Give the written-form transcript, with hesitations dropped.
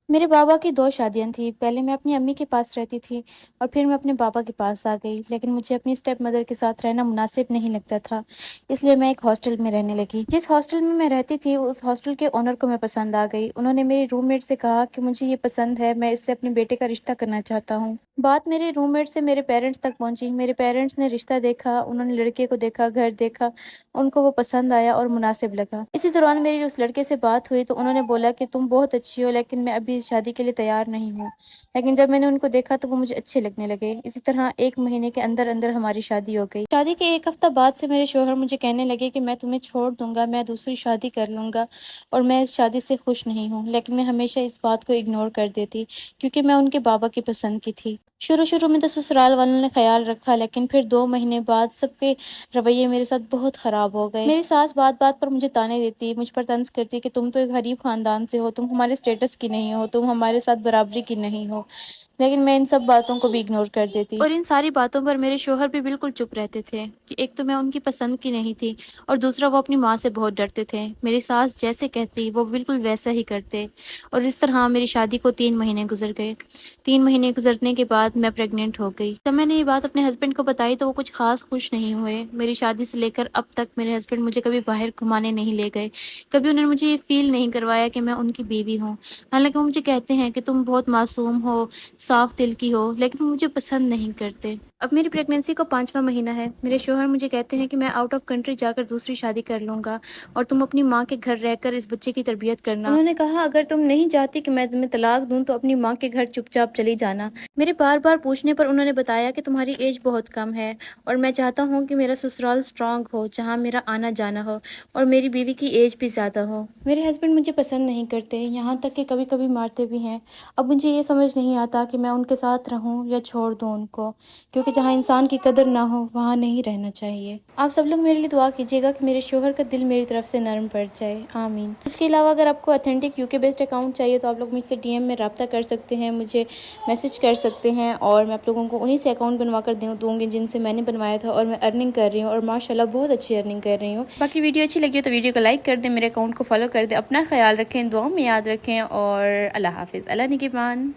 मेरे बाबा की 2 शादियाँ थी। पहले मैं अपनी अम्मी के पास रहती थी और फिर मैं अपने पापा के पास आ गई। लेकिन मुझे अपनी स्टेप मदर के साथ रहना मुनासिब नहीं लगता था, इसलिए मैं एक हॉस्टल में रहने लगी। जिस हॉस्टल में मैं रहती थी, उस हॉस्टल के ओनर को मैं पसंद आ गई। उन्होंने मेरी रूममेट से कहा कि मुझे ये पसंद है, मैं इससे अपने बेटे का रिश्ता करना चाहता हूँ। बात मेरे रूममेट से मेरे पेरेंट्स तक पहुँची। मेरे पेरेंट्स ने रिश्ता देखा, उन्होंने लड़के को देखा, घर देखा, उनको वो पसंद आया और मुनासिब लगा। इसी दौरान मेरी उस लड़के से बात हुई तो उन्होंने बोला कि तुम बहुत अच्छी हो, लेकिन मैं अभी शादी के लिए तैयार नहीं हूँ। लेकिन जब मैंने उनको देखा तो वो मुझे अच्छे लगने लगे। इसी तरह 1 महीने के अंदर अंदर हमारी शादी हो गई। शादी के 1 हफ्ता बाद से मेरे शौहर मुझे कहने लगे कि मैं तुम्हें छोड़ दूंगा, मैं दूसरी शादी कर लूंगा और मैं इस शादी से खुश नहीं हूँ। लेकिन मैं हमेशा इस बात को इग्नोर कर देती, क्योंकि मैं उनके बाबा की पसंद की थी। शुरू शुरू में तो ससुराल वालों ने ख्याल रखा, लेकिन फिर 2 महीने बाद सबके रवैये मेरे साथ बहुत ख़राब हो गए। मेरी सास बात बात पर मुझे ताने देती, मुझ पर तंज करती कि तुम तो एक गरीब ख़ानदान से हो, तुम हमारे स्टेटस की नहीं हो, तुम हमारे साथ बराबरी की नहीं हो। लेकिन मैं इन सब बातों को भी इग्नोर कर देती और इन सारी बातों पर मेरे शौहर भी बिल्कुल चुप रहते थे कि एक तो मैं उनकी पसंद की नहीं थी और दूसरा वो अपनी माँ से बहुत डरते थे। मेरी सास जैसे कहती वो बिल्कुल वैसा ही करते और इस तरह मेरी शादी को 3 महीने गुजर गए। 3 महीने गुजरने के बाद मैं प्रेग्नेंट हो गई। जब मैंने ये बात अपने हस्बैंड को बताई तो वो कुछ खास खुश नहीं हुए। मेरी शादी से लेकर अब तक मेरे हस्बैंड मुझे कभी बाहर घुमाने नहीं ले गए। कभी उन्होंने मुझे ये फील नहीं करवाया कि मैं उनकी बीवी हूँ। हालांकि वो मुझे कहते हैं कि तुम बहुत मासूम हो, साफ दिल की हो, लेकिन वो मुझे पसंद नहीं करते। अब मेरी प्रेगनेंसी को 5वां महीना है। मेरे शौहर मुझे कहते हैं कि मैं आउट ऑफ कंट्री जाकर दूसरी शादी कर लूंगा और तुम अपनी माँ के घर रहकर इस बच्चे की तरबियत करना। उन्होंने कहा अगर तुम नहीं चाहती कि मैं तुम्हें तलाक दूं तो अपनी माँ के घर चुपचाप चली जाना। मेरे बार बार पूछने पर उन्होंने बताया कि तुम्हारी एज बहुत कम है और मैं चाहता हूँ कि मेरा ससुराल स्ट्रांग हो, जहाँ मेरा आना जाना हो और मेरी बीवी की एज भी ज़्यादा हो। मेरे हस्बैंड मुझे पसंद नहीं करते, यहाँ तक कि कभी कभी मारते भी हैं। अब मुझे ये समझ नहीं आता कि मैं उनके साथ रहूं या छोड़ दूं उनको, क्योंकि जहां इंसान की कदर ना हो वहां नहीं रहना चाहिए। आप सब लोग मेरे लिए दुआ कीजिएगा कि मेरे शोहर का दिल मेरी तरफ से नरम पड़ जाए, आमीन। इसके अलावा अगर आपको ऑथेंटिक यूके बेस्ड अकाउंट चाहिए तो आप लोग मुझसे डीएम में रब्ता कर सकते हैं, मुझे मैसेज कर सकते हैं और मैं आप लोगों को उन्हीं से अकाउंट बनवा कर दूँगी जिनसे मैंने बनवाया था और मैं अर्निंग कर रही हूँ और माशाल्लाह बहुत अच्छी अर्निंग कर रही हूँ। बाकी वीडियो अच्छी लगी हो तो वीडियो को लाइक कर दें, मेरे अकाउंट को फॉलो कर दें, अपना ख्याल रखें, दुआ में याद रखें और अल्लाह हाफिज़, अल्लाह निगहबान।